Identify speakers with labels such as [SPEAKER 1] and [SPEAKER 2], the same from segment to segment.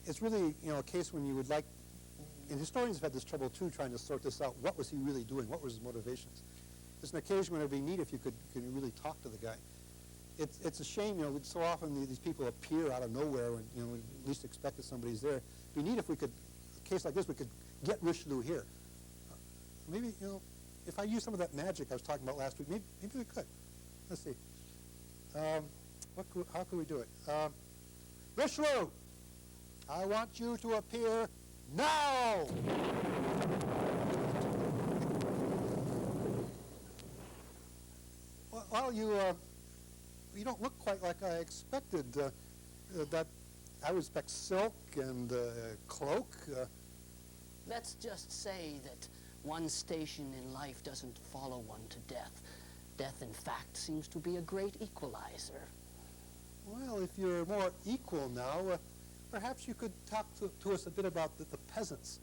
[SPEAKER 1] it's really, a case when you would like, and historians have had this trouble too, trying to sort this out. What was he really doing? What were his motivations? It's an occasion when it would be neat if you could really talk to the guy. It's a shame, so often these people appear out of nowhere when, we least expect that somebody's there. It'd be neat if we could, a case like this, we could get Richelieu here. Maybe, if I use some of that magic I was talking about last week, maybe we could. Let's see. How could we do it? Richelieu, I want you to appear now! Well, you don't look quite like I expected. That I would expect silk and cloak.
[SPEAKER 2] Let's just say that one station in life doesn't follow one to death. Death, in fact, seems to be a great equalizer.
[SPEAKER 1] Well, if you're more equal now, perhaps you could talk to us a bit about the peasants.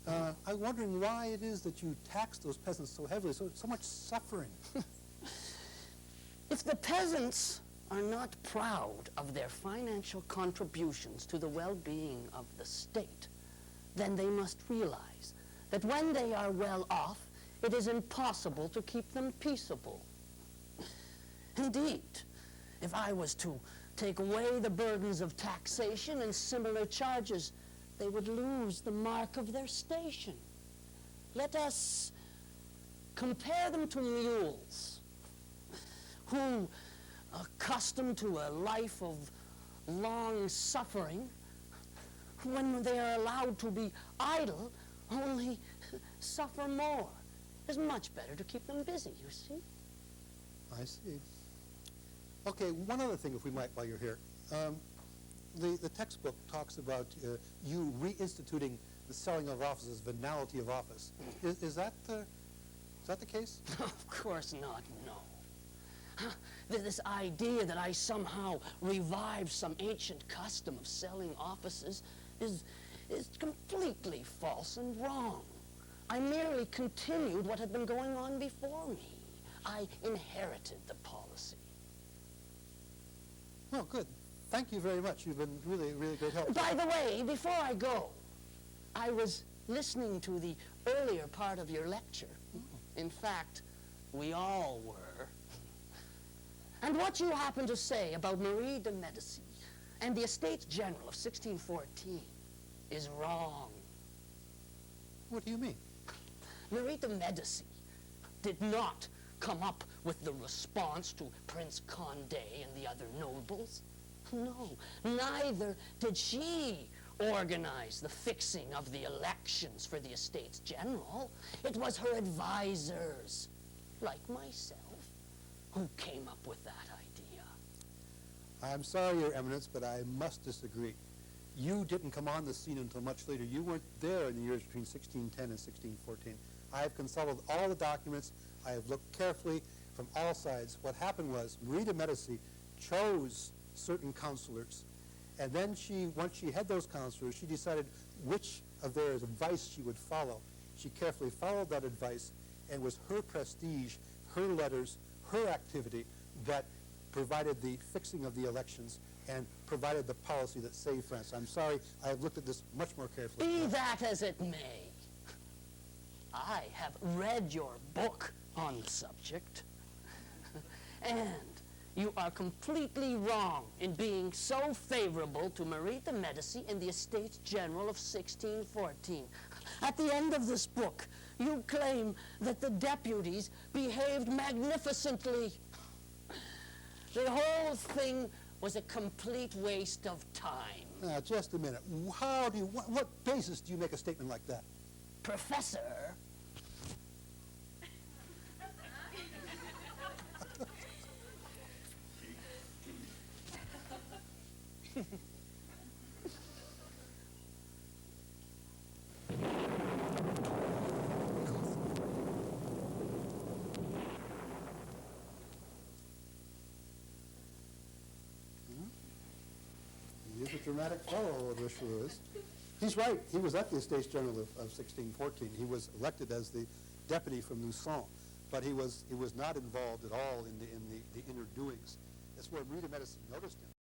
[SPEAKER 1] I'm wondering why it is that you tax those peasants so heavily, so much suffering.
[SPEAKER 2] If the peasants are not proud of their financial contributions to the well-being of the state, then they must realize that when they are well off, it is impossible to keep them peaceable. Indeed, if I was to take away the burdens of taxation and similar charges, they would lose the mark of their station. Let us compare them to mules who, accustomed to a life of long suffering, when they are allowed to be idle, only suffer more. It's much better to keep them busy, you see.
[SPEAKER 1] I see. Okay, one other thing, if we might, while you're here. The textbook talks about you reinstituting the selling of offices, venality of office. Is that the case?
[SPEAKER 2] Of course not, no. This idea that I somehow revived some ancient custom of selling offices is completely false and wrong. I merely continued what had been going on before me. I inherited the policy.
[SPEAKER 1] Oh, good. Thank you very much. You've been really, really great help.
[SPEAKER 2] By the way, before I go, I was listening to the earlier part of your lecture. In fact, we all were. And what you happen to say about Marie de Medici and the Estates General of 1614 is wrong.
[SPEAKER 1] What do you mean?
[SPEAKER 2] Marie de Medici did not come up with the response to Prince Condé and the other nobles. No, neither did she organize the fixing of the elections for the Estates General. It was her advisors, like myself, who came up with that idea.
[SPEAKER 1] I'm sorry, Your Eminence, but I must disagree. You didn't come on the scene until much later. You weren't there in the years between 1610 and 1614. I have consulted all the documents. I have looked carefully from all sides. What happened was Marie de Medici chose certain counselors, and then once she had those counselors, she decided which of their advice she would follow. She carefully followed that advice, and it was her prestige, her letters, her activity that provided the fixing of the elections and provided the policy that saved France. I'm sorry, I have looked at this much more carefully.
[SPEAKER 2] Be that as it may, I have read your book on the subject, and you are completely wrong in being so favorable to Marie de Medici and the Estates General of 1614. At the end of this book, you claim that the deputies behaved magnificently. The whole thing was a complete waste of time.
[SPEAKER 1] Now, just a minute. What basis do you make a statement like that?
[SPEAKER 2] Professor,
[SPEAKER 1] He's a dramatic fellow, Richelieu is. He's right. He was at the Estates General of 1614. He was elected as the deputy from Luçon, but he was not involved at all in the inner doings. That's where Marie de Medici noticed him.